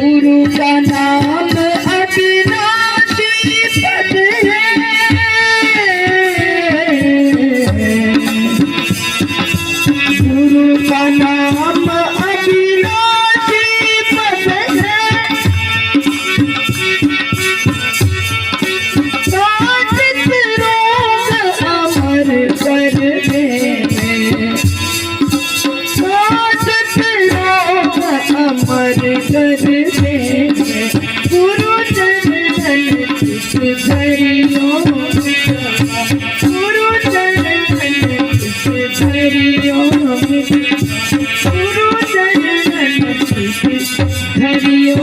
गुरु का नाम अविनाशी पद है। गुरु का नाम अविनाशी पद है। साचित रोग अमर कर दे। साचित रोग अमर कर दे। गुरु चरण धरियो। गुरु चरण धरियो। गुरु चरण धरियो।